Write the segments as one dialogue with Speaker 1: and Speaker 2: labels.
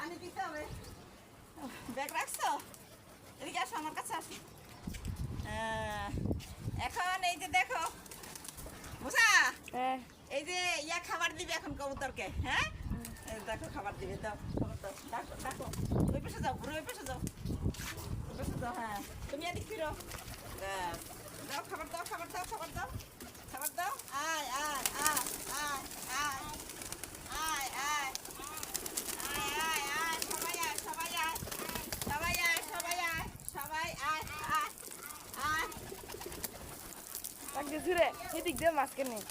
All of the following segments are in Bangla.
Speaker 1: পানি দিতে হবে। ব্যাগ রাখছো? এদিকে আসো, আমার কাছে আসো। এখন এই যে দেখো মুসা, এই যে ইয়া খাবার দিবে এখন কবুতরকে। হ্যাঁ, দেখো খাবার দিবে, দাও খাবার দাও, ডাকো ডাকো। ওই পাশে যাও, ঘুরে ওই পাশে যাও, ওই পাশে যাও। হ্যাঁ, তুমি এদিক ফিরো। দাও খাবার দাও, খাবার দাও, খাবার দাও, খাবার দাও। আয় আয় আয় আয় আয় আয় আয় আয় আয় আয়, সবাই আয়, সবাই আয়, সবাই আয়, সবাই আয়, সবাই আয় আয় আয়।
Speaker 2: তাকে ঘুরে এদিক দিয়ে মাছকে নেই।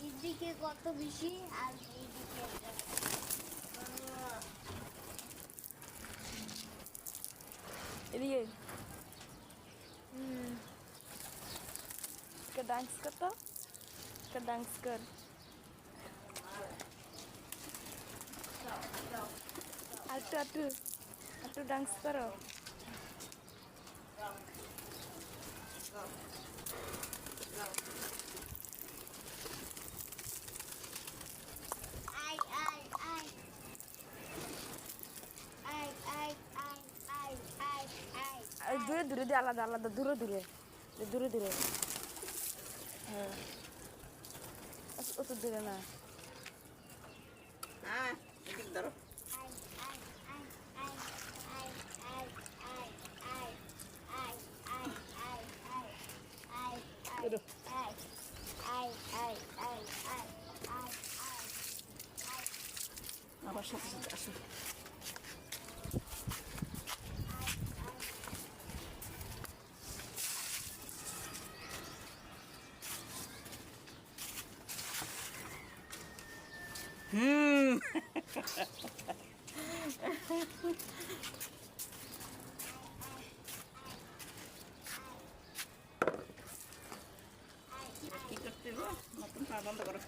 Speaker 3: এদিকে কত বেশি আর এইদিকে
Speaker 2: এদিকে इसका डांस करता, इसका डांस कर। आटू आटू आटू डांस करो।
Speaker 3: I I I I I I I I I
Speaker 2: দূরে দূরে দিয়ে আলাদা আলাদা, দূরে দূরে দূরে দূরে। হ্যাঁ, অত দূরে না।
Speaker 1: হ্যাঁ, এদিক ধরো।
Speaker 3: I I I I I I I I I I I I I
Speaker 2: arrow.
Speaker 3: I I I I I I I
Speaker 1: আমার সাথে সাথে আসো। কি করতে গো? নতুন পা বন্ধ করো।